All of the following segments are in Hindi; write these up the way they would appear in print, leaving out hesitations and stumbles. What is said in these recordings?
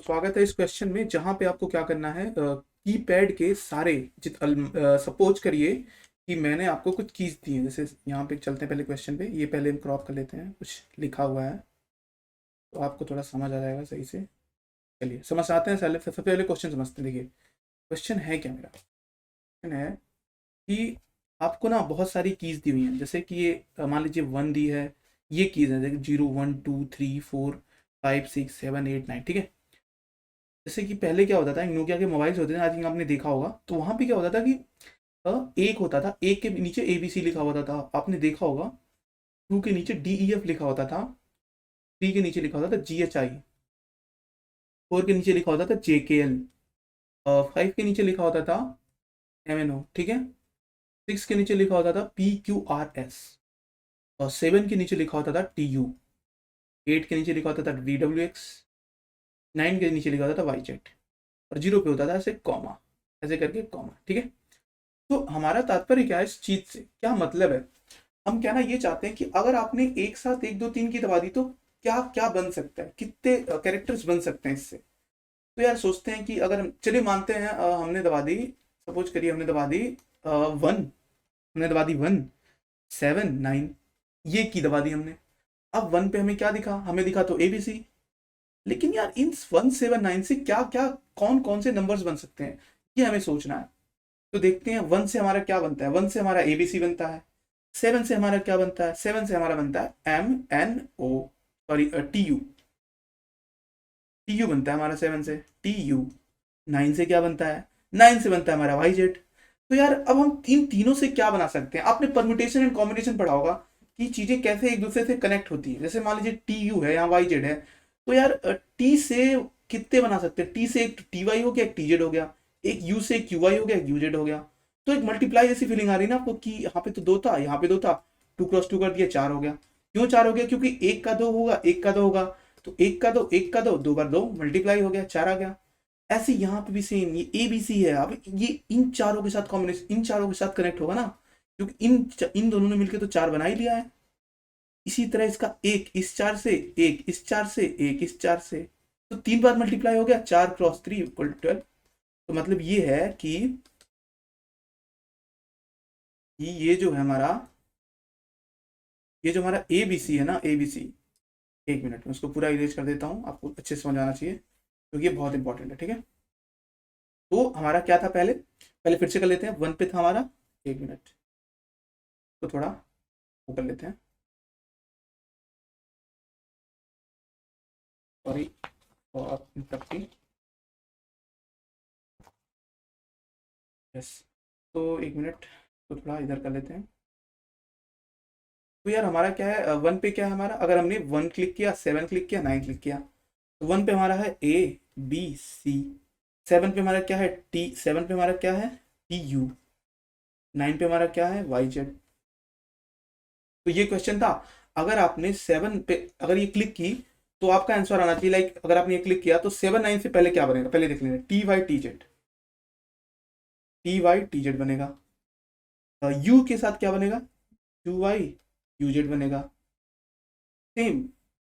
स्वागत है इस क्वेश्चन में जहां पे आपको क्या करना है कीपैड के सारे सपोज करिए कि मैंने आपको कुछ कीज दी है। जैसे यहाँ पे चलते हैं पहले क्वेश्चन पे, ये पहले हम क्रॉप कर लेते हैं, कुछ लिखा हुआ है तो आपको थोड़ा समझ आ जाएगा सही से। चलिए समझ आते हैं, सबसे पहले क्वेश्चन समझते हैं। देखिए क्वेश्चन है क्या, मेरा क्वेश्चन है कि आपको ना बहुत सारी कीज दी हुई हैं। जैसे कि ये मान लीजिए 1 दी है, ये कीज है देखिए 0 1 2 3 4 5 6 7 8 9, ठीक है। जैसे कि पहले क्या होता था, नोकिया के मोबाइल्स होते थे, आई थिंक आपने देखा होगा, तो वहां पे क्या होता था कि एक होता था, एक के नीचे ABC लिखा होता था, आपने देखा होगा। 2 के नीचे DEF लिखा होता था, 3 के नीचे लिखा होता था GHI, 4 के नीचे लिखा होता था JKL, 5 के नीचे लिखा होता था MNO, ठीक है। 6 के नीचे लिखा होता था PQRS, और 7 के नीचे लिखा होता था TU, 8 के नीचे लिखा होता था VWX, 9 के नीचे लिखा होता था YZ, और 0 पे होता था ऐसे कॉमा, ऐसे करके कॉमा, ठीक है। तो हमारा तात्पर्य क्या है इस चीज से, क्या मतलब है, हम कहना ये चाहते हैं कि अगर आपने एक साथ 1 2 3 की दबा दी तो क्या क्या बन सकता है, कितने कैरेक्टर्स बन सकते हैं इससे। तो यार सोचते हैं कि अगर चलिए मानते हैं हमने दबा दी, सपोज करिए हमने दबा दी 1, हमने दबा दी 1 7 9, ये की दबा दी हमने। अब 1 पे हमें क्या दिखा, हमें दिखा तो ABC। लेकिन यार इन 1 7 9 से क्या क्या कौन कौन से नंबर्स बन सकते हैं, ये हमें सोचना है। तो देखते हैं 1 से हमारा क्या बनता है, 1 से हमारा ABC बनता है। 7 से हमारा क्या बनता है, 7 से हमारा बनता है MNO, सॉरी TU, TU बनता है हमारा 7 से, TU। 9 से क्या बनता है, 9 से बनता है हमारा YZ। तो यार अब हम इन तीनों से क्या बना सकते हैं, आपने परम्यूटेशन एंड कॉम्बिनेशन पढ़ा होगा कि चीजें कैसे एक दूसरे से कनेक्ट होती है। जैसे मान लीजिए TU है, यहाँ YZ है, तो यार T से कितने बना सकते हैं, T से एक TY हो गया, एक TZ हो गया, एक U से एक QY हो गया, एक UZ हो गया। तो एक मल्टीप्लाई जैसी फीलिंग आ रही है ना आपको कि यहाँ पे तो 2 था, यहाँ पे 2 था, 2 क्रॉस 2 कर दिया, 4 हो गया। क्यों 4 हो गया, क्योंकि एक का 2 होगा, एक का 2 होगा, तो एक का 2 एक का 2, 2 बार 2 मल्टीप्लाई हो गया, 4 आ गया। ऐसे यहाँ पे भी सेम, ये ABC है, अब ये इन चारों के साथ कॉम्बिनेशन, इन चारों के साथ कनेक्ट होगा ना, क्योंकि इन दोनों ने मिलकर तो 4 बना ही लिया है। इसी तरह इसका एक इस 4 से, एक इस 4 से, एक इस 4 से, तो 3 बार मल्टीप्लाई हो गया, 4 क्रॉस 3 इक्वल 12। तो मतलब ये है कि ये जो है हमारा, ये जो हमारा ABC है ना, ABC, एक मिनट में उसको पूरा इरेज कर देता हूँ, आपको अच्छे से समझ आना चाहिए क्योंकि ये बहुत इंपॉर्टेंट है, ठीक है। तो हमारा क्या था, पहले पहले फिर से कर लेते हैं। 1 पे था हमारा, एक मिनट, तो थोड़ा वो कर लेते हैं, सॉरी फॉर इंटरप्टिंग, यस। तो एक मिनट, तो थोड़ा इधर कर लेते हैं। तो यार हमारा क्या है, 1 पे क्या है हमारा, अगर हमने 1 क्लिक किया, 7 क्लिक किया, 9 क्लिक किया, तो 1 पे हमारा है ABC, 7 पे हमारा क्या है T7 पे हमारा क्या है TU, 9 पे हमारा क्या है YZ। तो ये क्वेश्चन था, अगर आपने 7 पे अगर ये क्लिक की तो आपका आंसर आना चाहिए, लाइक अगर आपने ये क्लिक किया तो 7 9 से पहले क्या बनेगा, पहले देख लेंगे, TY TZ बनेगा। U के साथ क्या बनेगा, UY UZ बनेगा। सेम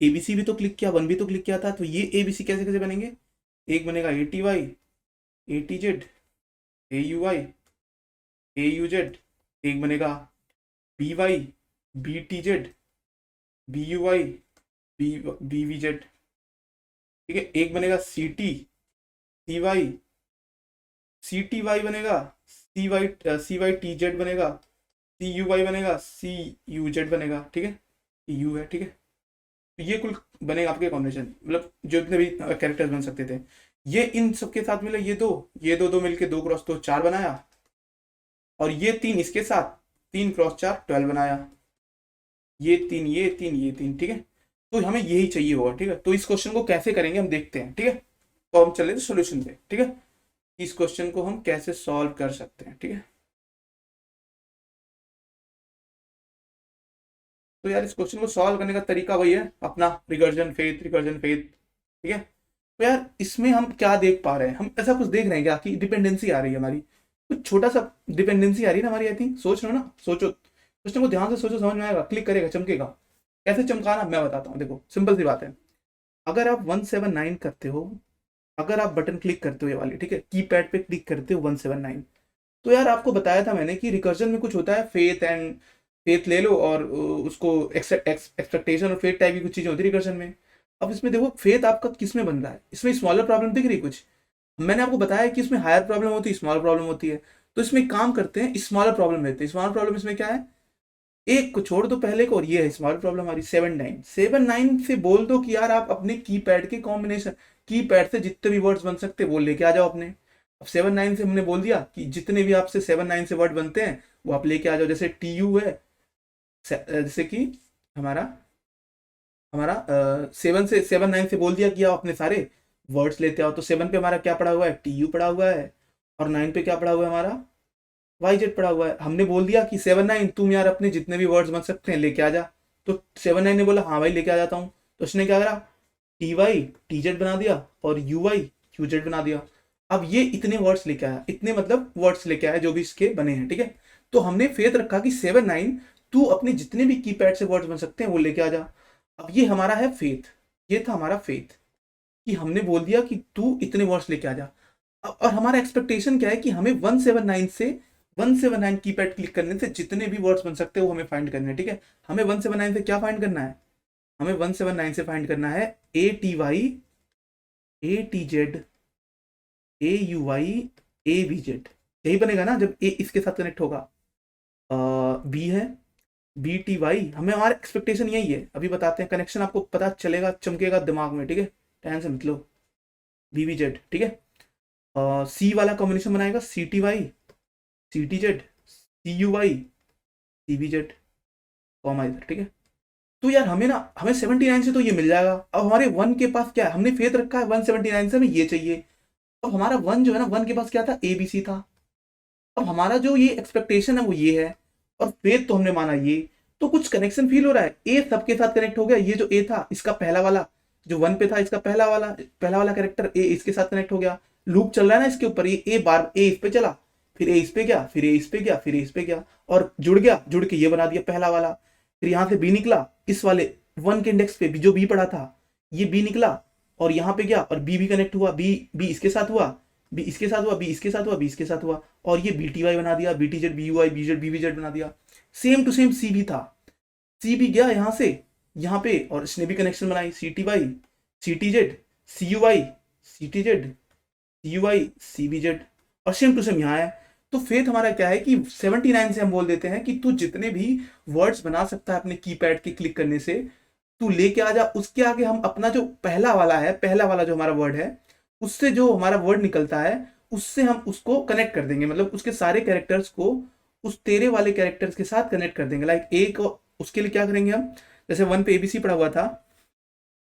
ABC भी तो क्लिक किया, 1 भी तो क्लिक किया था, तो ये ABC कैसे कैसे बनेंगे, एक बनेगा ATY ATZ AUY AUZ, एक बनेगा BY BTZ BUY BVZ, ठीक है। एक बनेगा CTCY बनेगा, CYTZ बनेगा, CUY बनेगा, CUZ बनेगा, ठीक है। यू है, ठीक है। तो ये कुल बनेगा आपके कॉम्बिनेशन, मतलब जो इतने भी कैरेक्टर्स बन सकते थे, ये इन सबके साथ मिले, ये दो मिलके 2 क्रॉस 2 4 बनाया, और ये 3 इसके साथ 3 क्रॉस 4 12 बनाया, ये 3 ठीक है। तो हमें यही चाहिए होगा, ठीक है। तो इस क्वेश्चन को कैसे करेंगे हम देखते हैं, ठीक है। तो हम चले सोल्यूशन पे, ठीक है, इस क्वेश्चन को हम कैसे सॉल्व कर सकते हैं, ठीक है। तो यार इस क्वेश्चन को सॉल्व करने का तरीका वही है अपना, रिकर्जन फेथ, ठीक है। तो यार इसमें हम क्या देख पा रहे हैं, हम ऐसा कुछ देख रहे हैं क्या कि डिपेंडेंसी आ रही है हमारी, कुछ छोटा सा डिपेंडेंसी आ रही है ना हमारी, आई थिंक, सोच रहे हो ना, सोचो क्वेश्चन को ध्यान से सोचो, समझ में आएगा, क्लिक करेगा, चमकेगा। कैसे चमकाना मैं बताता हूँ, देखो सिंपल सी बात है। अगर आप 1 7 9 करते हो अगर आप बटन क्लिक करते हो ये वाली, ठीक है, कीपैड पे क्लिक करते हो 179, तो यार आपको बताया था मैंने कि रिकर्जन में कुछ होता है फेथ एंड फेथ ले लो, और उसको एक्सपेक्टेशन और फेथ टाइप की कुछ चीजें होती है रिकर्जन में। अब इसमें देखो फेथ आपका किस में बन रहा है, इसमें स्मॉलर प्रॉब्लम दिख रही है कुछ, मैंने आपको बताया कि इसमें हायर प्रॉब्लम होती है, स्मॉलर प्रॉब्लम होती है। तो इसमें एक काम करते हैं, स्मॉलर प्रॉब्लम लेते हैं। स्मॉलर प्रॉब्लम इसमें क्या है, एक को छोड़ दो पहले को, और ये है स्मॉलर प्रॉब्लम हमारी 7 9 से बोल दो कि यार आप अपने कीपैड के कॉम्बिनेशन, कीपैड से जितने भी वर्ड्स बन सकते हैं वो लेके आ जाओ अपने। अब 7 9 से हमने बोल दिया कि जितने भी आपसे 7 9 से वर्ड बनते हैं वो आप लेके आ जाओ। जैसे टी यू है, जैसे कि हमारा हमारा 7 9 से बोल दिया कि आप अपने सारे वर्ड्स लेते आओ। तो 7 पे हमारा क्या पड़ा हुआ है, टी यू पड़ा हुआ है, और 9 पे क्या पड़ा हुआ है हमारा, वाई जेड पड़ा हुआ है। हमने बोल दिया कि 7 9 तुम यार अपने जितने भी वर्ड्स बन सकते हैं लेके आ जा। तो 7 9 ने बोला हाँ भाई लेके आ जाता हूँ। तो उसने क्या करा, टी वाई टी जेड बना दिया और यू वाई क्यू जेड बना दिया। अब ये इतने वर्ड्स लेके आया, इतने मतलब वर्ड्स लेके आया जो भी इसके बने हैं, ठीक है। तो हमने फेथ रखा कि 7 9 तू अपने जितने भी कीपैड से वर्ड्स बन सकते हैं वो लेके आ जा। अब ये हमारा है फेथ, ये था हमारा फेथ कि हमने बोल दिया कि तू इतने वर्ड्स लेके आ जा। और हमारा एक्सपेक्टेशन क्या है कि हमें 179 से 179 कीपैड क्लिक करने से जितने भी वर्ड्स बन सकते हैं वो हमें फाइंड करने हैं, ठीक है। हमें 179 से क्या फाइंड करना है, हमें 179 से फाइंड करना है A T Y, A T Z, A U Y, A V Z. यही बनेगा ना जब ए इसके साथ कनेक्ट होगा। बी है, बी टी वाई, हमें हमारा एक्सपेक्टेशन यही है। अभी बताते हैं, कनेक्शन आपको पता चलेगा, चमकेगा दिमाग में, ठीक है, टेंशन मत लो। बी वी जेड, ठीक है। सी वाला कॉम्बिनेशन बनाएगा C T Y, C T Z, C U Y, C V Z, comma इधर, ठीक है। तो यार हमें ना, हमें 79 से तो ये मिल जाएगा। अब हमारे वन के पास क्या है, हमने फेथ रखा है 179 से हमें ये चाहिए। अब हमारा वन जो है ना, वन के पास क्या था, ए बी सी था। अब हमारा जो ये एक्सपेक्टेशन है वो ये है, और फेथ तो हमने माना ये। तो कुछ कनेक्शन फील हो रहा है, ए सबके साथ कनेक्ट हो गया। ये जो ए था इसका पहला वाला, जो वन पे था इसका पहला वाला कैरेक्टर ए इसके साथ कनेक्ट हो गया। लूप चल रहा है ना इसके ऊपर, ये ए बार ए इस पे चला, फिर ए इस पे गया, फिर ए इस पे गया, फिर ए इस पे गया, और जुड़ गया, जुड़ के ये बना दिया पहला वाला। फिर यहाँ से बी निकला, इस वाले वन के इंडेक्स पे जो बी पड़ा था ये बी निकला, और यहाँ पे गया और बी भी कनेक्ट हुआ, बी बी इसके साथ हुआ, बी इसके साथ हुआ, बी इसके साथ हुआ, बी इसके साथ हुआ, और ये बी टी वाई बना दिया, B T Z, B U I, B Z, B V Z बना दिया। सेम टू सेम सी भी था, सी भी गया यहाँ से यहाँ पे, और इसने भी कनेक्शन बनाई, C T Y, C T Z, C U Y, C T Z, C U I, C B Z, और सेम टू सेम यहाँ है। तो फेथ हमारा क्या है कि 79 से हम बोल देते हैं कि तू जितने भी वर्ड्स बना सकता है अपने कीपैड के क्लिक करने से तू लेके आ जा। उसके आगे हम अपना जो पहला वाला है, पहला वाला जो हमारा वर्ड है, उससे जो हमारा वर्ड निकलता है उससे हम उसको कनेक्ट कर देंगे, मतलब उसके सारे कैरेक्टर्स को उस तेरे वाले कैरेक्टर्स के साथ कनेक्ट कर देंगे। लाइक एक, उसके लिए क्या करेंगे हम, जैसे वन पे एबीसी पड़ा हुआ था,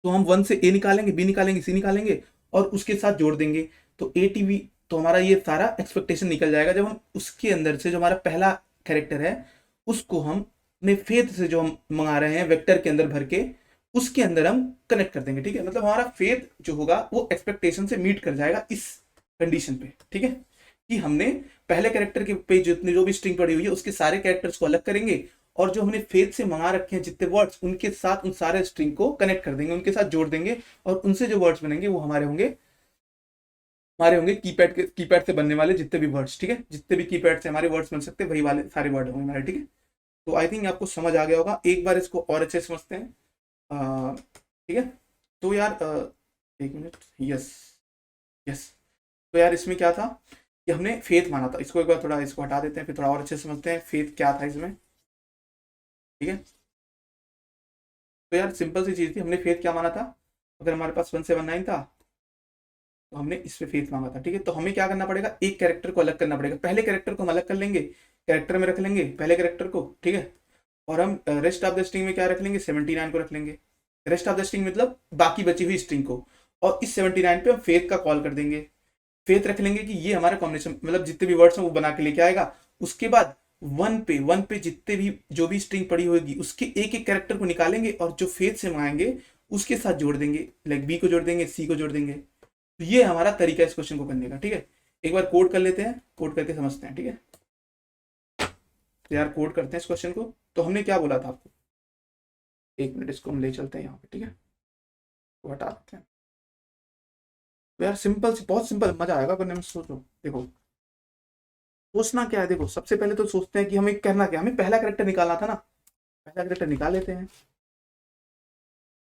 तो हम वन से ए निकालेंगे, बी निकालेंगे, सी निकालेंगे, और उसके साथ जोड़ देंगे। तो ए टी वी, तो हमारा ये सारा एक्सपेक्टेशन निकल जाएगा जब हम उसके अंदर से जो हमारा पहला कैरेक्टर है उसको हम अपने फेथ से जो हम मंगा रहे हैं वेक्टर के अंदर भर के, उसके अंदर हम कनेक्ट कर देंगे, ठीक है। मतलब हमारा फेथ जो होगा वो एक्सपेक्टेशन से मीट कर जाएगा इस कंडीशन पे, ठीक है, कि हमने पहले कैरेक्टर के पे जितनी जो भी स्ट्रिंग पड़ी हुई है उसके सारे कैरेक्टर्स को अलग करेंगे, और जो हमने फेथ से मंगा रखे हैं जितने वर्ड्स उनके साथ उन सारे स्ट्रिंग को कनेक्ट कर देंगे, उनके साथ जोड़ देंगे, और उनसे जो वर्ड्स बनेंगे वो हमारे होंगे कीपैड से बनने वाले जितने भी वर्ड्स, ठीक है। जितने भी कीपैड से हमारे वर्ड्स बन सकते हैं वही वाले सारे वर्ड होंगे हमारे, ठीक है। तो आई थिंक आपको समझ आ गया होगा, एक बार इसको और अच्छे से समझते हैं। ठीक है। तो यार एक मिनट, यस यस। तो यार इसमें क्या था कि हमने फेथ माना था, इसको एक बार थोड़ा इसको हटा देते हैं, फिर थोड़ा और अच्छे से समझते हैं फेथ क्या था इसमें, ठीक है। तो यार सिंपल सी चीज थी, हमने फेथ क्या माना था, अगर हमारे पास 179 था तो हमने इस पे फेथ मांगा था, ठीक है। तो हमें क्या करना पड़ेगा, एक कैरेक्टर को अलग करना पड़ेगा, पहले कैरेक्टर को हम अलग कर लेंगे, कैरेक्टर में रख लेंगे पहले कैरेक्टर को, ठीक है। और हम रेस्ट ऑफ द स्ट्रिंग में क्या रख लेंगे, 79 को रख लेंगे। रेस्ट ऑफ द स्ट्रिंग मतलब बाकी बची हुई स्ट्रिंग को, और इस 79 पे हम फेथ का कॉल कर देंगे। फेथ रख लेंगे कि ये हमारा कॉम्बिनेशन, मतलब जितने भी वर्ड्स हैं वो बना के लेके आएगा। उसके बाद वन पे जितने भी जो भी स्ट्रिंग पड़ी होगी उसके एक एक कैरेक्टर को निकालेंगे, और जो फेथ से मंगाएंगे उसके साथ जोड़ देंगे, लाइक बी को जोड़ देंगे, सी को जोड़ देंगे। तो ये हमारा तरीका है इस क्वेश्चन को करने का, ठीक है। एक बार कोड कर लेते हैं, कोड करके समझते हैं, ठीक है। तो यार कोड करते हैं इस क्वेश्चन को। तो हमने क्या बोला था आपको, एक मिनट इसको हम ले चलते हैं यहाँ पे, ठीक है, तो हटा देते हैं। तो यार सिंपल, बहुत सिंपल, मजा आएगा करने में। सोचो, देखो सोचना क्या है, देखो सबसे पहले तो सोचते हैं कि हमें करना क्या, हमें पहला करेक्टर निकालना था ना। पहला करेक्टर निकाल लेते हैं।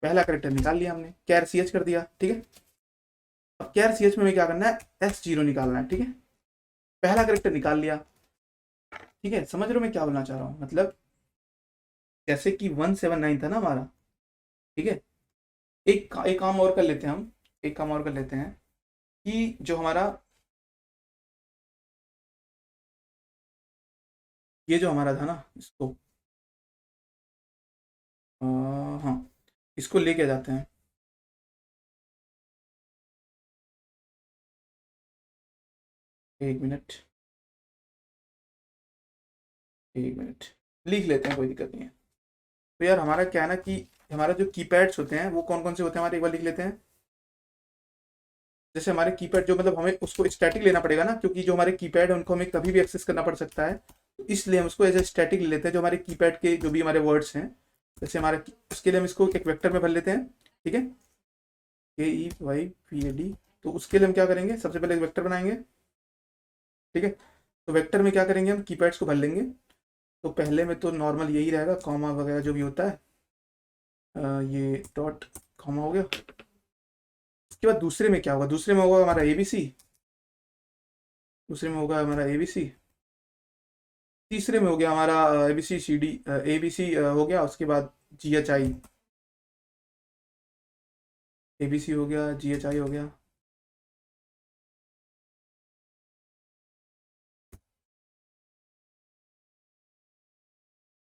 पहला करेक्टर निकाल लिया हमने, कैर सी एच कर दिया, ठीक है। अब कैर सी एच में हमें क्या करना है, एस जीरो निकालना है, ठीक है। पहला करेक्टर निकाल लिया, ठीक है। समझ रहे हो मैं क्या बोलना चाह रहा हूँ, मतलब जैसे कि 179 था ना हमारा, ठीक है। एक काम और कर लेते हैं हम, एक काम और कर लेते हैं कि जो हमारा ये जो हमारा था ना, इसको हाँ, इसको लेके जाते हैं। एक मिनट, एक मिनट, लिख लेते हैं, कोई दिक्कत नहीं है। तो यार हमारा क्या है ना कि हमारा जो कीपैड्स होते हैं वो कौन कौन से होते हैं हमारे, एक बार लिख लेते हैं। जैसे हमारे कीपैड जो, मतलब हमें उसको स्टैटिक लेना पड़ेगा ना, क्योंकि जो हमारे कीपैड है उनको हमें कभी भी एक्सेस करना पड़ सकता है। तो इसलिए हम उसको एज ए स्टैटिक ले लेते हैं, जो हमारे कीपैड के जो भी हमारे वर्ड्स हैं। जैसे हमारे, उसके लिए हम इसको एक वेक्टर में भर लेते हैं, ठीक है। KEYPAD। तो उसके लिए हम क्या करेंगे, सबसे पहले एक वेक्टर बनाएंगे, ठीक है। तो वेक्टर में क्या करेंगे, हम कीपैड्स को भर लेंगे। तो पहले में तो नॉर्मल यही रहेगा, कॉमा वगैरह जो भी होता है। ये डॉट कॉमा हो गया। उसके बाद दूसरे में क्या होगा, दूसरे में होगा हमारा ABC। दूसरे में होगा हमारा ABC। तीसरे में हो गया हमारा ABC हो गया। उसके बाद GHI, ABC हो गया, GHI हो गया।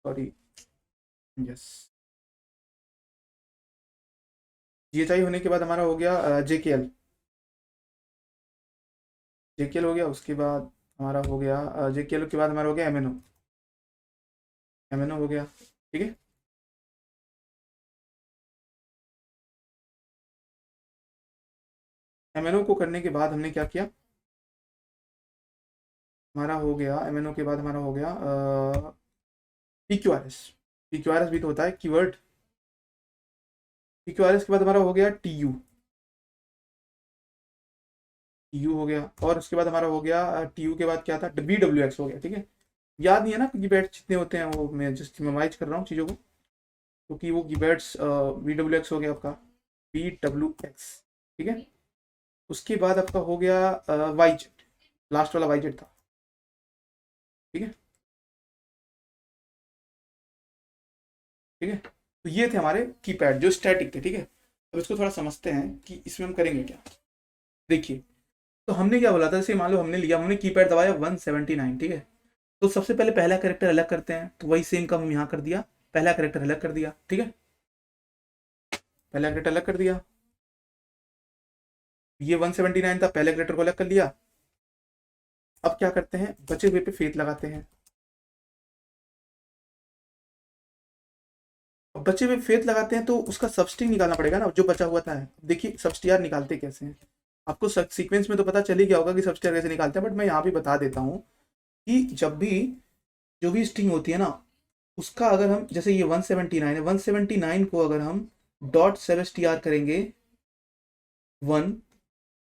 Sorry, yes. GHI होने के बाद हमारा हो गया JKL। JKL हो गया। उसके बाद हमारा हो गया JKL के बाद हमारा हो गया MNO। MNO हो गया, ठीक है। MNO को करने के बाद हमने क्या किया, हमारा हो गया MNO के बाद हमारा हो गया PQRS। PQRS भी तो होता है कीवर्ड। PQRS के बाद हमारा हो गया TU हो गया। और उसके बाद हमारा हो गया TU के बाद क्या था, BWX हो गया, ठीक है। याद नहीं है ना कीपैड जितने होते हैं, वो मैं जस्ट मेमोराइज कर रहा हूँ चीज़ों को। क्योंकि वो कीपैड्स BWX हो गया आपका, BWX, ठीक है। उसके बाद आपका हो गया YZ, लास्ट वाला YZ था, ठीक है। ठीक है, तो ये थे हमारे कीपैड जो स्टैटिक थे, ठीक है। अब इसको थोड़ा समझते हैं कि इसमें हम करेंगे क्या। देखिए, तो हमने क्या बोला था, जैसे मान लो हमने लिया, हमने कीपैड दबाया 179, ठीक है। तो सबसे पहले पहला करेक्टर अलग करते हैं, तो वही सेम काम हम यहाँ कर दिया। पहला करेक्टर अलग कर दिया, ठीक है। पहला करेक्टर अलग कर दिया। ये 179 था, पहले करेक्टर को अलग कर लिया। अब क्या करते हैं, बचे हुए पे फेथ लगाते हैं। अब बचे हुए फेथ लगाते हैं तो उसका सबस्ट्रिंग निकालना पड़ेगा ना, जो बचा हुआ था। देखिए सबस्ट्रिंग निकालते कैसे हैं, आपको सीक्वेंस में तो पता चल ही गया होगा कि सबस्ट्रिंग कैसे निकालते हैं, बट मैं यहाँ भी बता देता हूँ कि जब भी जो भी स्ट्रिंग होती है ना, उसका अगर हम, जैसे ये 179 है, 179 को अगर हम डॉट सेलेस्टियर करेंगे 1,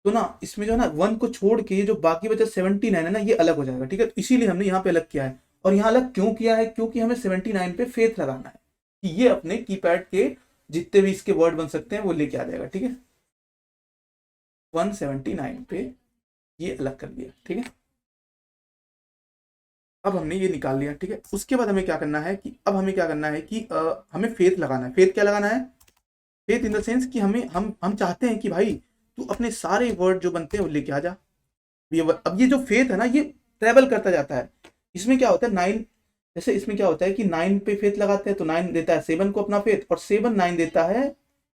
तो ना इसमें जो है ना 1 को छोड़ के ये जो बाकी बचा 79 है ना, ये अलग हो जाएगा, ठीक है। इसीलिए हमने यहाँ पे अलग किया है। और यहाँ अलग क्यों किया है, क्योंकि हमें 79 पे फेथ लगाना है कि ये अपने कीपैड के जितने भी इसके वर्ड बन सकते हैं वो लेके आ जाएगा, ठीक है। 179 पे ये अलग कर दिया, ठीक है। अब हमने ये निकाल लिया, ठीक है। उसके बाद हमें क्या करना है कि अब हमें क्या करना है कि हमें फेथ लगाना है। फेथ क्या लगाना है, फेथ इन द सेंस कि हमें हम चाहते हैं कि भाई तू अपने सारे वर्ड जो बनते हैं वो लेके आ जा। अब ये जो फेथ है ना, ये ट्रेवल करता जाता है। इसमें क्या होता है, 9, जैसे इसमें क्या होता है कि 9 पे फेथ लगाते हैं तो 9 देता है 7 को अपना फेथ, और 7 9 देता है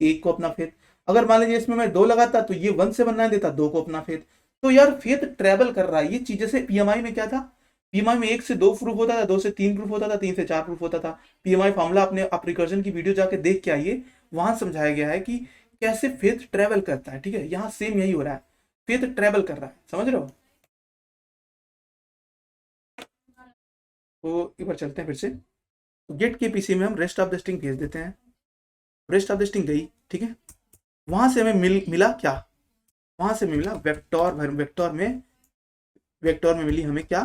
1 को अपना फेथ। अगर मान लीजिए इसमें मैं 2 लगाता तो ये 179 देता 2 को अपना फेथ। तो यार फेथ ट्रेवल कर रहा है, ये चीज। जैसे PMI में क्या था, PMI में 1 से 2 प्रूफ होता था, 2 से 3 प्रूफ होता था, 3 से 4 प्रूफ होता था। PMI फॉर्मूला अपने आप रिकर्जन की वीडियो जाके देख के आइए, वहां समझाया गया है कि कैसे फेथ ट्रेवल करता है, ठीक है। यहाँ सेम यही हो रहा है, फेथ ट्रेवल कर रहा है, समझ रहे हो। तो एक बार चलते हैं फिर से। तो गेट के पीछे में हम रेस्ट ऑफ द स्ट्रिंग भेज देते हैं। रेस्ट ऑफ द स्ट्रिंग गई, ठीक है। वहां से हमें मिला क्या, वहां से मिला वेक्टर, वेक्टर में मिली हमें क्या,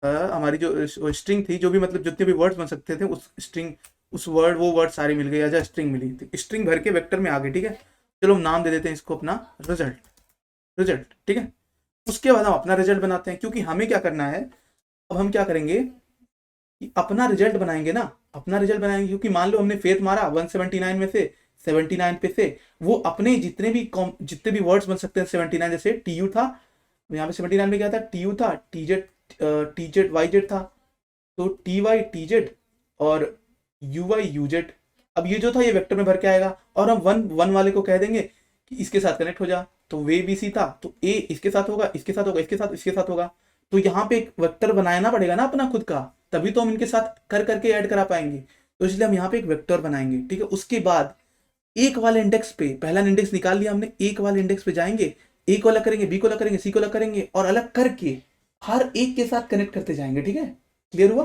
हमारी जो स्ट्रिंग थी, जो भी मतलब जितने भी वर्ड्स बन सकते थे उस स्ट्रिंग, उस वर्ड, वो वर्ड सारे मिल गए, या स्ट्रिंग मिली थी, स्ट्रिंग भर के वेक्टर में आ गई। ठीक है, चलो हम नाम दे देते हैं इसको अपना रिजल्ट, रिजल्ट। ठीक है, उसके बाद हम अपना रिजल्ट बनाते हैं, क्योंकि हमें क्या करना है, अब हम क्या करेंगे कि अपना रिजल्ट बनाएंगे ना, अपना रिजल्ट बनाएंगे, क्योंकि मान लो हमने फेथ मारा 179 में से 79 पे से, वो अपने जितने भी वर्ड्स बन सकते हैं 79, जैसे टी यू था, यहाँ पे 79 में क्या था, टी यू था, टी जेड वाई जेड था, तो टी वाई टी जेड और यू वाई यू जेड। अब ये जो था ये वेक्टर में भर के आएगा, और हम वन वन वाले को कह देंगे कि इसके साथ कनेक्ट हो जा, तो वे बी सी था, तो ए इसके साथ होगा, इसके साथ होगा, इसके साथ होगा, तो यहाँ पे एक वेक्टर बनाना पड़ेगा ना अपना खुद का, तभी तो हम इनके साथ कर करके ऐड करा पाएंगे। तो इसलिए हम यहाँ पे एक वेक्टर बनाएंगे। ठीक है, उसके बाद एक वाले इंडेक्स पे, पहला इंडेक्स निकाल लिया हमने, एक वाले इंडेक्स पे जाएंगे, ए को अलग करेंगे, बी को अलग करेंगे, सी को अलग करेंगे, और अलग करके हर एक के साथ कनेक्ट करते जाएंगे। ठीक है, क्लियर हुआ?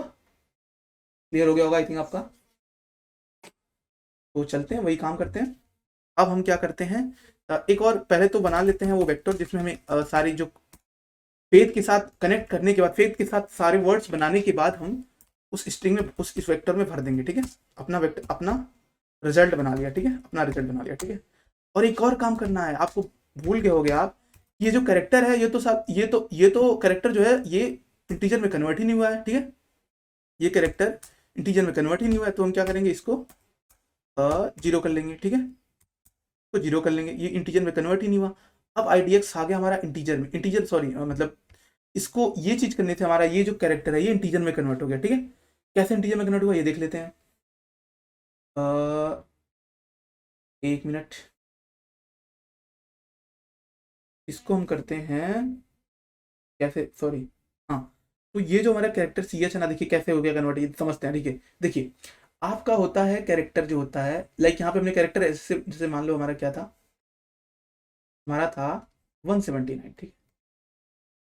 क्लियर हो गया होगा आई थिंक आपका। तो चलते हैं, वही काम करते हैं। अब हम क्या करते हैं, एक और पहले तो बना लेते हैं वो वेक्टर, जिसमें हमें सारी जो फेथ के साथ कनेक्ट करने के बाद, फेथ के साथ सारे वर्ड्स बनाने के बाद हम उस स्ट्रिंग में, उस इस वेक्टर में भर देंगे। ठीक है, अपना वेक्टर, अपना रिजल्ट बना लिया। ठीक है, अपना रिजल्ट बना लिया। ठीक है, और एक और काम करना है आपको, भूल गए होगे आप, ये जो कैरेक्टर है, ये तो साथ, ये तो कैरेक्टर जो है ये इंटीजर में कन्वर्ट ही नहीं हुआ है। ठीक है, ये कैरेक्टर इंटीजर में कन्वर्ट ही नहीं हुआ है, तो हम क्या करेंगे, इसको जीरो कर लेंगे। ठीक है, तो जीरो कर लेंगे, ये इंटीजर में कन्वर्ट ही नहीं हुआ। अब आईडीएक्स आ गया हमारा इंटीजर में, इंटीजर सॉरी मतलब इसको ये चीज करने से हमारा ये जो कैरेक्टर है ये इंटीजर में कन्वर्ट हो गया। ठीक है, कैसे इंटीजर में कन्वर्ट हुआ ये देख लेते हैं। एक मिनट, इसको हम करते हैं कैसे, सॉरी, हाँ, तो ये जो हमारा कैरेक्टर सी एच है ना, देखिए कैसे हो गया कन्वर्ट, ये समझते हैं। देखिए देखिए, आपका होता है कैरेक्टर जो होता है, लाइक यहाँ पे हमने कैरेक्टर ऐसे, जैसे मान लो हमारा क्या था, हमारा था 179। ठीक है,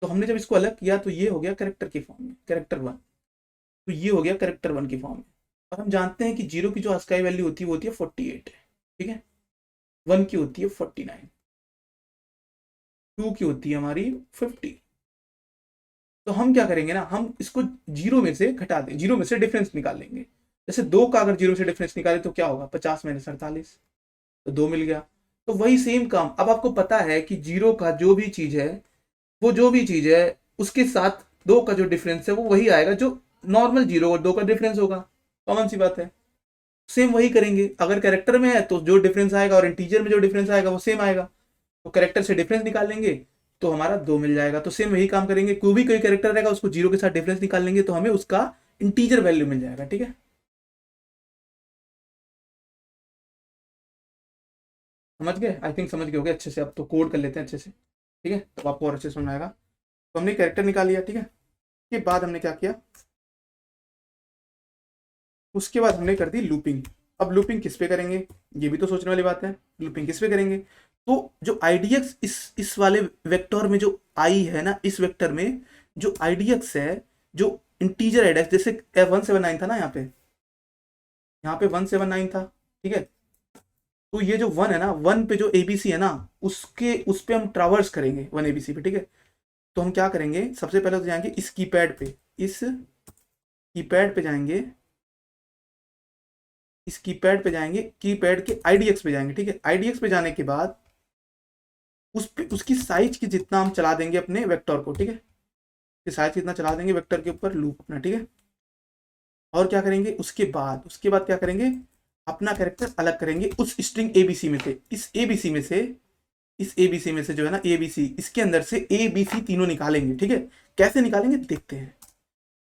तो हमने जब इसको अलग किया तो ये हो गया कैरेक्टर की फॉर्म में, कैरेक्टर वन, तो ये हो गया कैरेक्टर वन की फॉर्म में। और हम जानते हैं कि जीरो की जो अस्काई वैल्यू होती है वो होती है 48 है। ठीक है, वन की होती है 49, टू की होती है हमारी 50। तो हम क्या करेंगे ना, हम इसको जीरो में से घटा दें, जीरो में से डिफरेंस निकाल लेंगे। जैसे दो का अगर जीरो से डिफरेंस निकाले तो क्या होगा, 50 माइनस 48, तो दो मिल गया। तो वही सेम काम, अब आपको पता है कि जीरो का जो भी चीज है, वो जो भी चीज है उसके साथ दो का जो डिफरेंस है वो वही आएगा, जो नॉर्मल जीरो और दो का डिफरेंस होगा। कॉमन सी बात है, सेम वही करेंगे। अगर कैरेक्टर में है तो जो डिफरेंस आएगा, और इंटीजर में जो डिफरेंस आएगा वो सेम आएगा, तो कैरेक्टर से डिफरेंस निकाल लेंगे तो हमारा दो मिल जाएगा। तो सेम वही काम करेंगे, कोई भी कोई कैरेक्टर रहेगा उसको जीरो के साथ डिफरेंस निकाल लेंगे तो हमें उसका इंटीजर वैल्यू मिल जाएगा। ठीक है, समझ गए? आई थिंक समझ गए होगे अच्छे से। अब तो कोड कर लेते हैं अच्छे से। ठीक है, तो आपको और अच्छे से समझ में आएगा। तो हमने कैरेक्टर निकाल लिया। ठीक है, के बाद हमने क्या किया, उसके बाद हमने कर दी लूपिंग। अब लूपिंग किस पे करेंगे, ये भी तो सोचने वाली बात है। लूपिंग किस पे करेंगे, तो जो आईडीएक्स इस वाले वेक्टर में जो आई है ना, इस वेक्टर में जो आईडीएक्स है, जो इंटीजर आईडीएक्स, जैसे 179 था ना, यहाँ पे 179 था। ठीक है, तो ये जो वन है ना, वन पे जो एबीसी है ना, उस पे हम ट्रावर्स करेंगे वन एबीसी पे। ठीक है, तो हम क्या करेंगे, सबसे पहले तो जाएंगे इस कीपैड पे, इस कीपैड पे जाएंगे, इस कीपैड पे जाएंगे, कीपैड के आईडीएक्स पे जाएंगे। ठीक है, आईडीएक्स पे जाने के बाद उस पे उसकी साइज की जितना हम चला देंगे अपने वेक्टर को। ठीक है, साइज कितना चला देंगे वेक्टर के ऊपर लूप अपना। ठीक है, और क्या करेंगे, उसके बाद क्या करेंगे, अपना कैरेक्टर अलग करेंगे उस स्ट्रिंग एबीसी में से, इस एबीसी में से जो है ना, एबीसी, इसके अंदर से ए बी सी तीनों निकालेंगे। ठीक है, कैसे निकालेंगे देखते हैं।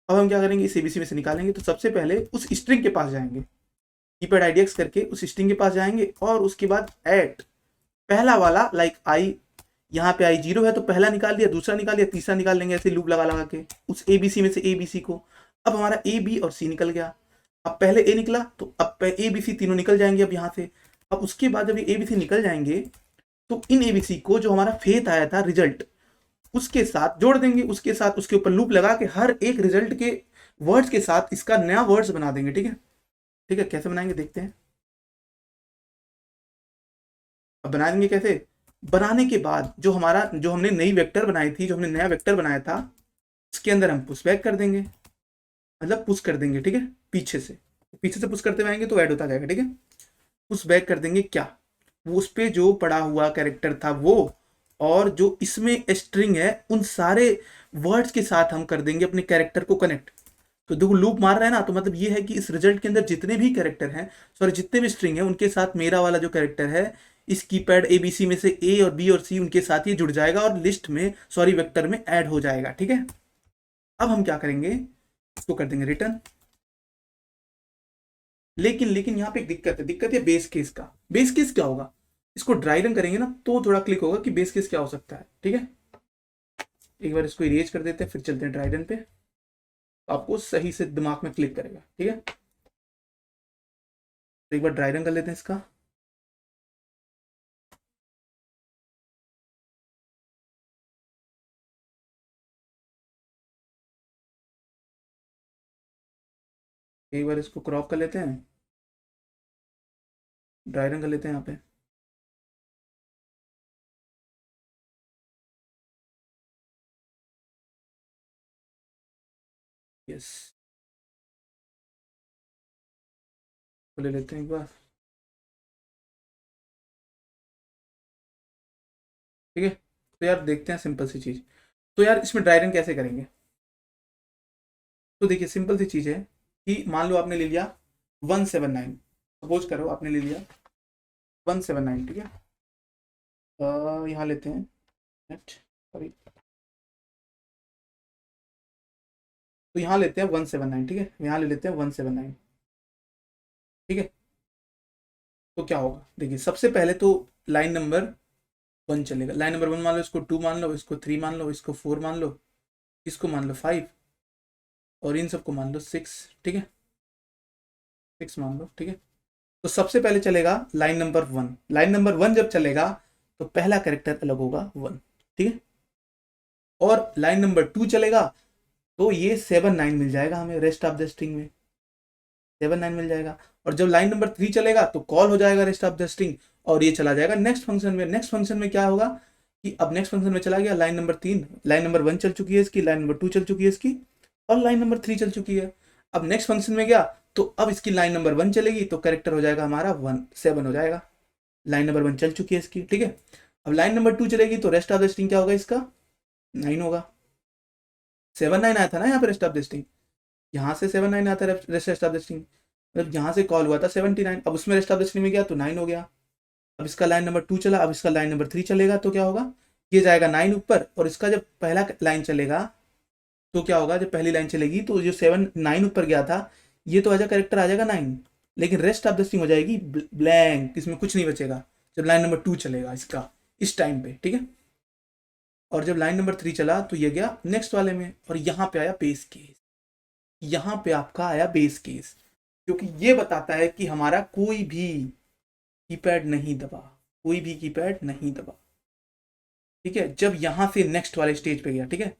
अब हम क्या करेंगे, इस एबीसी में से निकालेंगे तो सबसे पहले उस स्ट्रिंग के पास जाएंगे, कीपैड आईडीएक्स करके उस स्ट्रिंग के पास जाएंगे, और उसके बाद एट पहला वाला, लाइक आई, यहाँ पे आई जीरो है तो पहला निकाल लिया, दूसरा निकाल लिया, तीसरा निकाल लेंगे, ऐसे लूप लगा लगा के उस एबीसी में से एबीसी को। अब हमारा ए बी और सी निकल गया। अब पहले ए निकला तो अब ए बी सी तीनों निकल जाएंगे अब यहाँ से। अब उसके बाद जब ये ए बी सी निकल जाएंगे तो इन एबीसी को जो हमारा फेथ आया था रिजल्ट, उसके साथ जोड़ देंगे, उसके साथ उसके ऊपर लूप लगा के हर एक रिजल्ट के वर्ड्स के साथ इसका नया वर्ड्स बना देंगे। ठीक है, ठीक है, कैसे बनाएंगे देखते हैं। अब बना देंगे कैसे, बनाने के बाद जो हमने नई वेक्टर बनाई थी, जो हमने नया वेक्टर बनाया था, इसके अंदर हम पुश बैक कर देंगे, मतलब पुश कर देंगे, ठीक है, पीछे से पुश करते हुए आएंगे तो ऐड होता जाएगा, ठीक है। पुश बैक कर देंगे क्या, वो उस पे जो पड़ा हुआ कैरेक्टर था वो, और जो इसमें स्ट्रिंग है उन सारे वर्ड्स के साथ हम कर देंगे अपने कैरेक्टर को कनेक्ट। तो देखो लूप मार रहा है ना, तो मतलब ये है कि इस रिजल्ट के अंदर जितने भी कैरेक्टर हैं, सॉरी जितने भी स्ट्रिंग है, उनके साथ मेरा वाला जो कैरेक्टर है इस कीपैड एबीसी में से ए और बी और सी उनके साथ ये जुड़ जाएगा और लिस्ट में, सॉरी वेक्टर में ऐड हो जाएगा, ठीक है। अब हम क्या करेंगे, इसको कर देंगे रिटर्न। लेकिन लेकिन यहाँ पे एक दिक्कत है बेस केस का। बेस केस क्या होगा, इसको ड्राई रन करेंगे ना तो थोड़ा क्लिक होगा कि बेस केस क्या हो सकता है, ठीक है। एक बार इसको इरेज कर देते हैं, फिर चलते हैं ड्राई रन पे, तो आपको सही से दिमाग में क्लिक करेगा, ठीक है। तो एक बार ड्राई रन कर लेते हैं इसका। एक बार इसको क्रॉप कर लेते हैं, ड्राई रन कर लेते हैं यहाँ पे। यस, तो ले लेते हैं एक बार, ठीक है। तो यार देखते हैं सिंपल सी चीज। तो यार इसमें ड्राई रन कैसे करेंगे, तो देखिए सिंपल सी चीज है कि मान लो आपने ले लिया 179, सपोज करो आपने ले लिया 179, ठीक है। यहाँ लेते हैं नेट, सॉरी, तो यहाँ लेते हैं 179, ठीक है, यहाँ ले लेते हैं 179, ठीक है। तो क्या होगा, देखिए सबसे पहले तो लाइन नंबर 1 चलेगा, लाइन नंबर 1 मान लो, इसको 2 मान लो, इसको 3 मान लो, इसको 4 मान लो, इसको मान लो 5, और इन सबको मान लो 6, ठीक है, 6 मान लो, ठीक है। तो सबसे पहले चलेगा लाइन नंबर 1, लाइन नंबर 1 जब चलेगा तो पहला कैरेक्टर अलग होगा 1, ठीक है। और लाइन नंबर 2 चलेगा तो ये 7 9 मिल जाएगा हमें रेस्ट ऑफ द स्ट्रिंग में, 7 9 मिल जाएगा। और जब लाइन नंबर 3 चलेगा तो कॉल हो जाएगा रेस्ट ऑफ द स्ट्रिंग, और ये चला जाएगा नेक्स्ट फंक्शन में। नेक्स्ट फंक्शन में क्या होगा कि अब नेक्स्ट फंक्शन में चला गया लाइन नंबर 3, लाइन नंबर 1 चल चुकी है इसकी, लाइन नंबर 2 चल चुकी है इसकी, और लाइन नंबर 3 चल चुकी है। अब नेक्स्ट फंक्शन में गया तो अब इसकी लाइन नंबर 1 चलेगी तो कैरेक्टर हो जाएगा हमारा 7 हो जाएगा, लाइन नंबर 1 चल चुकी है इसकी, ठीक है। अब लाइन नंबर 2 चलेगी तो रेस्ट ऑफ द स्ट्रिंग क्या होगा इसका, 9 होगा। 7 9 आया था ना यहाँ पे रेस्ट ऑफ द स्ट्रिंग, यहाँ से 7 9 आता है रेस्ट ऑफ द स्ट्रिंग, मतलब यहाँ से कॉल हुआ था 79, अब उसमें रेस्ट ऑफ द स्ट्रिंग में गया तो 9 हो गया। अब इसका लाइन नंबर 2 चला, अब इसका लाइन नंबर 3 चलेगा तो क्या होगा, ये जाएगा 9 ऊपर, और इसका जब पहला लाइन चलेगा तो क्या होगा, जब पहली लाइन चलेगी तो जो 7 9 ऊपर गया था ये तो आजा कैरेक्टर आ जाएगा 9, लेकिन रेस्ट ऑफ द स्ट्रिंग हो जाएगी ब्लैंक, इसमें कुछ नहीं बचेगा जब लाइन नंबर 2 चलेगा इसका, इस टाइम पे, ठीक है। और जब लाइन नंबर 3 चला तो ये गया नेक्स्ट वाले में, और यहाँ पे आया बेस केस, यहाँ पे आपका आया बेस केस, क्योंकि ये बताता है कि हमारा कोई भी कीपैड नहीं दबा, कोई भी कीपैड नहीं दबा, ठीक है, जब यहां से नेक्स्ट वाले स्टेज पे गया, ठीक है।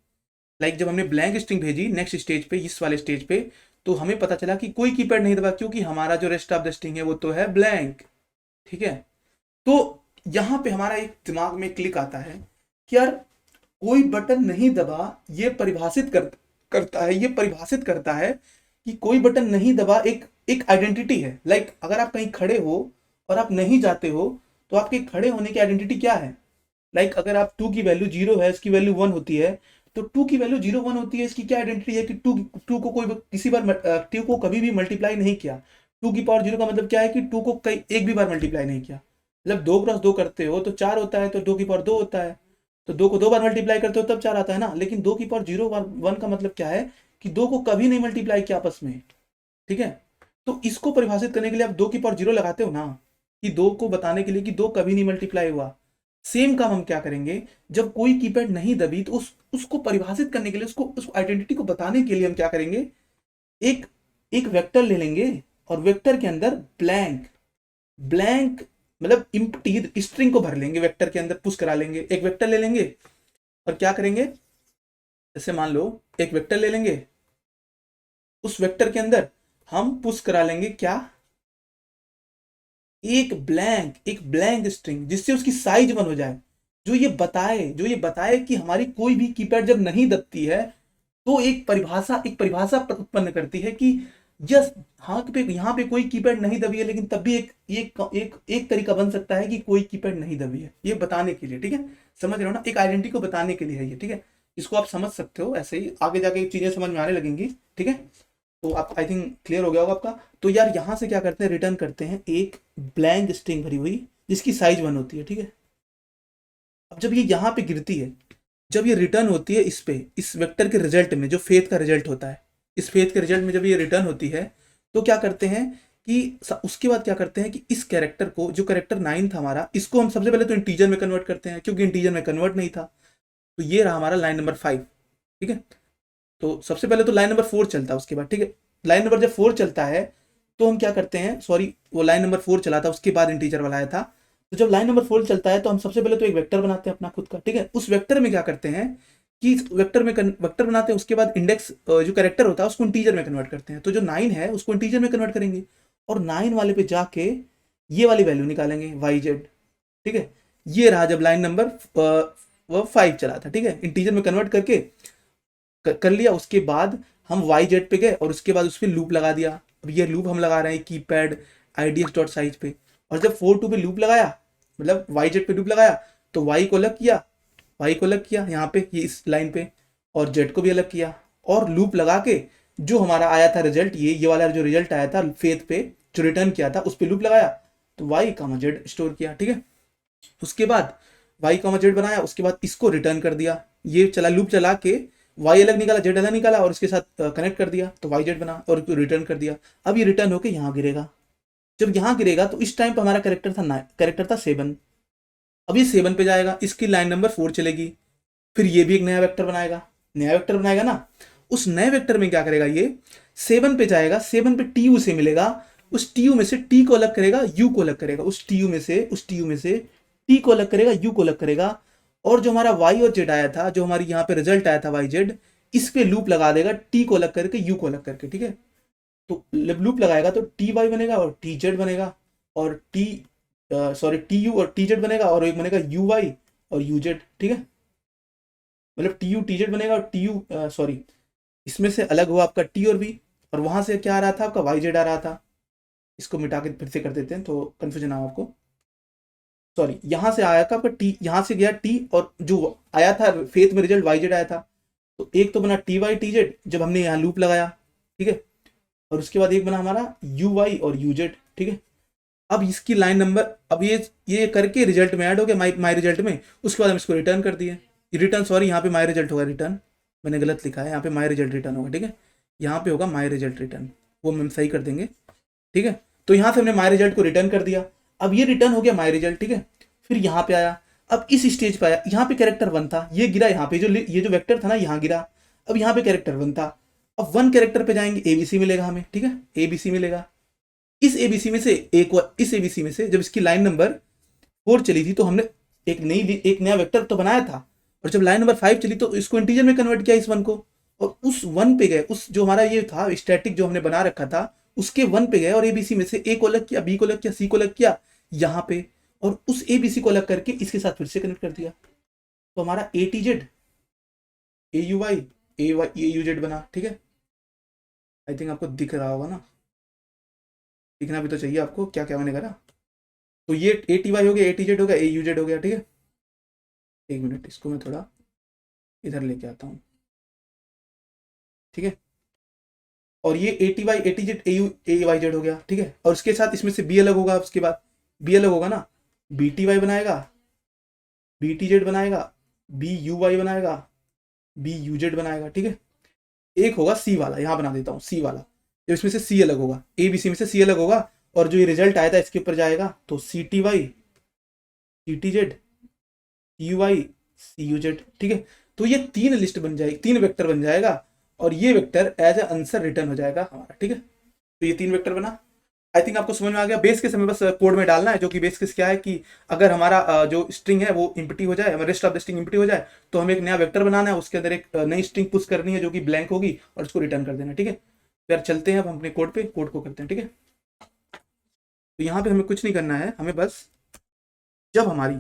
लाइक जब हमने ब्लैंक स्ट्रिंग भेजी नेक्स्ट स्टेज पे, इस वाले स्टेज पे, तो हमें पता चला कि कोई कीपैड नहीं दबा, क्योंकि हमारा जो रेस्ट ऑफ द स्ट्रिंग है वो तो है ब्लैंक, ठीक है। तो यहां पे हमारा एक दिमाग में क्लिक आता है कि यार कोई बटन नहीं दबा, ये करता है, ये परिभाषित करता है कि कोई बटन नहीं दबा एक एक आइडेंटिटी है। लाइक अगर आप कहीं खड़े हो और आप नहीं जाते हो तो आपके खड़े होने की आइडेंटिटी क्या है, अगर आप 2 की वैल्यू 0 है, इसकी वैल्यू 1 होती है, तो 2 की वैल्यू 0 1 होती है, इसकी क्या आइडेंटिटी है कि 2 को कोई किसी बार 2 को कभी भी मल्टीप्लाई नहीं किया। 2 की पावर 0 का मतलब क्या है कि 2 को कई एक भी बार मल्टीप्लाई नहीं किया, मतलब 2 × 2 करते हो तो 4 होता है, तो 2 की पावर 2 होता है, तो 2 को 2 बार मल्टीप्लाई करते हो तब 4 आता है ना। लेकिन 2 की पावर 0 1 का मतलब क्या है कि 2 को कभी नहीं मल्टीप्लाई किया आपस में, ठीक है। तो इसको परिभाषित करने के लिए आप 2 की पावर 0 लगाते हो ना, कि 2 को बताने के लिए कि 2 कभी नहीं मल्टीप्लाई हुआ। सेम काम हम क्या करेंगे, जब कोई कीपैड नहीं दबी तो उसको परिभाषित करने के लिए, उसको उस आइडेंटिटी को बताने के लिए हम क्या करेंगे, एक एक वेक्टर ले लेंगे, और वेक्टर के अंदर ब्लैंक ब्लैंक मतलब इम्प्टी स्ट्रिंग को भर लेंगे, वेक्टर के अंदर पुश करा लेंगे। एक वेक्टर ले लेंगे और क्या करेंगे, जैसे मान लो एक वेक्टर ले लेंगे, उस वेक्टर के अंदर हम पुश करा लेंगे क्या, एक ब्लैंक स्ट्रिंग, जिससे उसकी साइज 1 हो जाए। जो ये बताए कि हमारी कोई भी कीपैड जब नहीं दबती है तो एक परिभाषा उत्पन्न करती है कि यस, हाँ पे यहाँ पे कोई कीपैड नहीं दबी है, लेकिन तब भी एक तरीका बन सकता है कि कोई कीपैड नहीं दबी है, ये बताने के लिए, ठीक है। समझ रहे हो ना, एक आइडेंटिटी को बताने के लिए है ये, ठीक है। इसको आप समझ सकते हो, ऐसे ही आगे जाके चीजें समझ में आने लगेंगी, ठीक है। तो आप आई थिंक क्लियर हो गया होगा आपका। तो यार यहाँ से क्या करते हैं, रिटर्न करते हैं एक ब्लैंक स्ट्रिंग भरी हुई जिसकी साइज 1 होती है, ठीक है। अब जब ये यहाँ पे गिरती है, जब ये रिटर्न होती है इस पे, इस वेक्टर के रिजल्ट में, जो फेथ का रिजल्ट होता है, इस फेथ के रिजल्ट में जब ये रिटर्न होती है, तो क्या करते हैं कि उसके बाद क्या करते हैं कि इस कैरेक्टर को, जो कैरेक्टर 9 था हमारा, इसको हम सबसे पहले तो इंटीजर में कन्वर्ट करते हैं, क्योंकि इंटीजर में कन्वर्ट नहीं था। तो ये रहा हमारा लाइन नंबर 5, ठीक है। तो सबसे पहले तो लाइन नंबर 4 चलता है उसके बाद, ठीक है। लाइन नंबर जब 4 चलता है तो हम क्या करते हैं, सॉरी वो लाइन नंबर 4 चला था, उसके बाद इंटीजर वाला आया था। तो जब लाइन नंबर 4 चलता है तो हम सबसे पहले तो एक वेक्टर बनाते हैं अपना खुद का, ठीक है। उस वेक्टर में क्या करते हैं कि वेक्टर में वेक्टर बनाते हैं, उसके बाद इंडेक्स जो कैरेक्टर होता है उसको इंटीजर में कन्वर्ट करते हैं। तो जो 9 है उसको इंटीजर में कन्वर्ट करेंगे और 9 वाले पे जाके ये वाली वैल्यू निकालेंगे वाई जेड, ठीक है। ये रहा जब लाइन नंबर 5 चला था, ठीक है। इंटीजर में कन्वर्ट करके कर लिया, उसके बाद हम वाई जेड पे गए और उसके बाद उस पर लूप लगा दिया। अब ये लूप हम लगा रहे हैं की पैड आईडीएक्स डॉट साइज पे, और जब 4 2 पे लूप लगाया, मतलब वाई जेड पे लूप लगाया, तो वाई को अलग किया, यहाँ पे ये इस लाइन पे, और जेड को भी अलग किया, और लूप लगा के जो हमारा आया था रिजल्ट, ये वाला जो रिजल्ट आया था फेथ पे जो रिटर्न किया था, उस पर लूप लगाया, तो वाई का जेड स्टोर किया, ठीक है। उसके बाद वाई का जेड बनाया, उसके बाद इसको रिटर्न कर दिया, ये चला लूप चला के वाई अलग निकाला जेड अलग निकाला और इसके साथ कनेक्ट कर दिया, तो वाई जेड बना और रिटर्न कर दिया। अब ये रिटर्न होके यहाँ गिरेगा, जब यहाँ गिरेगा तो इस टाइम पर हमारा कैरेक्टर था 7। अब ये 7 पे जाएगा, इसकी लाइन नंबर 4 चलेगी, फिर ये भी एक नया वेक्टर बनाएगा ना। उस नए वेक्टर में क्या करेगा, ये 7 पे जाएगा, 7 पे टी यू से मिलेगा, उस टी यू में से टी को अलग करेगा, यू को अलग करेगा, उस टी यू में से टी को अलग करेगा, यू को अलग करेगा, और जो हमारा वाई और जेड आया था, जो हमारी यहाँ पे रिजल्ट आया था वाई जेड, इस पे लूप लगा देगा टी को अलग करके, यू को अलग करके, ठीक है। तो लूप लगाएगा तो टी वाई बनेगा और टी जेड बनेगा, और टी यू और टी जेड बनेगा, और एक बनेगा यू वाई और यू जेड, ठीक है। मतलब टी यू टी जेड बनेगा और टी यू सॉरी इसमें से अलग हुआ आपका टी और वी, और वहां से क्या आ रहा था आपका वाई जेड आ रहा था। इसको मिटा के फिर से कर देते हैं तो कंफ्यूजन आया आपको। सॉरी, यहाँ से आया था आपका टी, यहाँ से गया टी, और जो आया था फेथ में रिजल्ट वाई जेड आया था, तो एक तो बना टी वाई टी जेड जब हमने यहाँ लूप लगाया, ठीक है। और उसके बाद एक बना हमारा यू वाई और यू जेड, ठीक है। अब इसकी लाइन नंबर, अब ये करके रिजल्ट में ऐड हो गया माई रिजल्ट में, उसके बाद हम इसको रिटर्न कर दिए। रिटर्न सॉरी यहाँ पे माई रिजल्ट होगा रिटर्न, मैंने गलत लिखा है, यहाँ पे माई रिजल्ट रिटर्न होगा, ठीक है। यहाँ पे होगा माई रिजल्ट रिटर्न, वो हम सही कर देंगे, ठीक है। तो यहाँ से हमने माई रिजल्ट को रिटर्न कर दिया, अब ये रिटर्न हो गया माई रिजल्ट, ठीक है। फिर यहाँ पे आया, अब इस स्टेज पे आया, यहाँ पे कैरेक्टर 1 था, ये गिरा यहाँ पे, जो ये जो वेक्टर था ना यहाँ गिरा, अब यहाँ पे कैरेक्टर 1 था। अब 1 कैरेक्टर पे जाएंगे, एबीसी मिलेगा हमें, ठीक है, एबीसी मिलेगा। इस एबीसी में से इस एबीसी में से जब इसकी लाइन नंबर 4 चली थी तो हमने एक नया वेक्टर तो बनाया था, और जब लाइन नंबर 5 चली तो इसको इंटीजर में कन्वर्ट किया इस 1 को, और उस 1 पे गए, उस जो हमारा ये था स्टैटिक जो हमने बना रखा था, उसके 1 पे गए और एबीसी में से ए को अलग किया, बी को अलग किया, सी को अलग किया यहाँ पे, और उस एबीसी को अलग करके इसके साथ फिर से कनेक्ट कर दिया, तो हमारा A T Z A U Y A U Z बना, ठीक है। आई थिंक आपको दिख रहा होगा ना, दिखना भी तो चाहिए आपको क्या क्या मैंने करा। तो ये ए टी वाई हो गया, ए टी जेड हो गया, ए यू जेड हो गया, ठीक है। एक मिनट, इसको मैं थोड़ा इधर लेके आता हूँ, ठीक है। और ये A T Y A T Z A Y Z हो गया, ठीक है। और उसके साथ इसमें से बी अलग होगा, उसके बाद बी अलग होगा ना, बी टी वाई बनाएगा, बी टी जेड बनाएगा, बी यू वाई बनाएगा, बी यू जेड बनाएगा, ठीक है। एक होगा सी वाला, यहाँ बना देता हूँ सी वाला, तो इसमें से सी अलग होगा, ए बी सी में से सी अलग होगा, और जो ये रिजल्ट आया था इसके ऊपर जाएगा, तो C T Y C T Z U I C U Z, ठीक है। तो ये 3 लिस्ट बन जाएगी, 3 वेक्टर बन जाएगा, और ये vector as a answer return हो जाएगा हमारा, ठीक है। तो ये 3 वेक्टर बना। आई थिंक आपको समझ में आ गया। बेस केस हमें बस कोड में डालना है, जो कि बेस केस क्या है कि अगर हमारा जो स्ट्रिंग है वो इम्पटी हो जाए, rest of the string empty हो जाए, तो हमें एक नया वेक्टर बनाना है, उसके अंदर एक नई स्ट्रिंग पुश करनी है जो कि ब्लैंक होगी, और उसको रिटर्न कर देना, ठीक है। फिर चलते हैं अब अपने कोड पे, कोड को करते हैं, ठीक है। तो यहाँ पे हमें कुछ नहीं करना है, हमें बस जब हमारी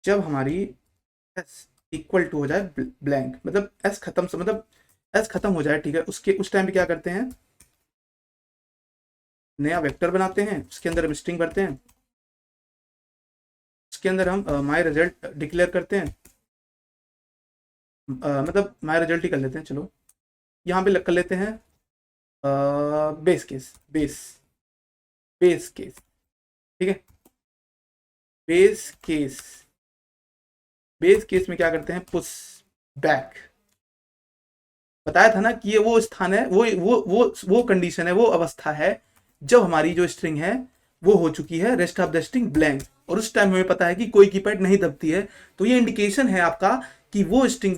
जब हमारी एस इक्वल टू हो जाए ब्लैंक, मतलब एस खत्म से मतलब एस खत्म हो जाए, ठीक है, उसके उस टाइम पे क्या करते हैं, नया वेक्टर बनाते हैं, उसके अंदर हम स्ट्रिंग भरते हैं, उसके अंदर हम माई रिजल्ट डिक्लेयर करते हैं, मतलब माई रिजल्ट ही कर लेते हैं, चलो यहाँ पे कर लेते हैं बेस केस, बेस केस, ठीक है। बेस केस, बेस केस में क्या करते हैं, पुश बैक, बताया था ना कि ये वो स्थान है, वो कंडीशन है, वो अवस्था है जब हमारी जो स्ट्रिंग है वो हो चुकी है rest of the string blank, और उस टाइम हमें पता है कि कोई कीपैड नहीं दबती है। तो ये इंडिकेशन है आपका कि वो स्ट्रिंग,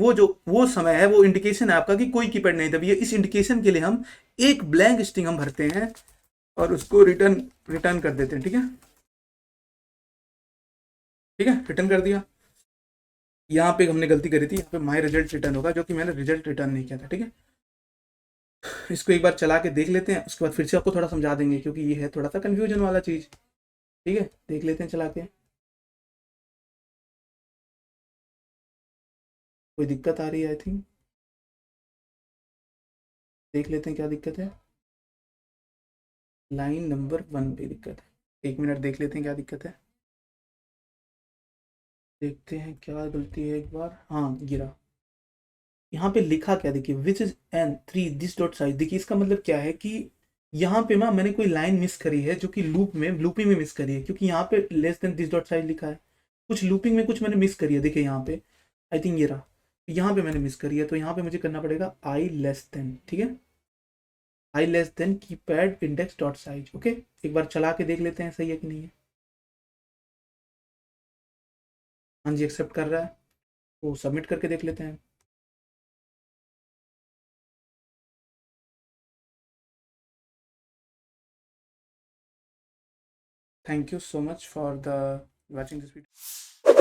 वो समय है, वो इंडिकेशन है आपका कि कोई कीपैड नहीं दबी है। इस इंडिकेशन के लिए हम एक ब्लैंक स्ट्रिंग हम भरते हैं और उसको रिटर्न रिटर्न कर देते हैं, ठीक है, ठीक है, रिटर्न कर दिया। यहाँ पे हमने गलती करी थी, यहाँ पे माई रिजल्ट रिटर्न होगा, जो कि मैंने रिजल्ट रिटर्न नहीं किया था, ठीक है। इसको एक बार चला के देख लेते हैं, उसके बाद फिर से आपको थोड़ा समझा देंगे, क्योंकि ये है थोड़ा सा कंफ्यूजन वाला चीज़, ठीक है। देख लेते हैं चला के, कोई दिक्कत आ रही है आई थिंक, देख लेते हैं क्या दिक्कत है। लाइन नंबर 1 पे दिक्कत है, 1 मिनट देख लेते हैं क्या दिक्कत है, देखते हैं क्या गलती है एक बार। हाँ, गिरा, यहाँ पे लिखा क्या देखिए, which is an three this dot size, देखिए इसका मतलब क्या है कि यहाँ पे ना मैंने कोई लाइन मिस करी है, जो कि लूपिंग में मिस करी है, क्योंकि यहाँ पे less than this dot size लिखा है, कुछ लूपिंग में कुछ मैंने मिस करी है, देखिए यहाँ पे, आई थिंक ये रहा, यहाँ पे मैंने मिस करी है, तो यहाँ पे मुझे करना पड़ेगा आई लेस देन, ठीक है, आई लेस देन की pad index dot size, okay. एक बार चला के देख लेते हैं सही है कि नहीं है। हाँ जी, एक्सेप्ट कर रहा है, तो सबमिट करके देख लेते हैं। Thank you so much for the watching this video.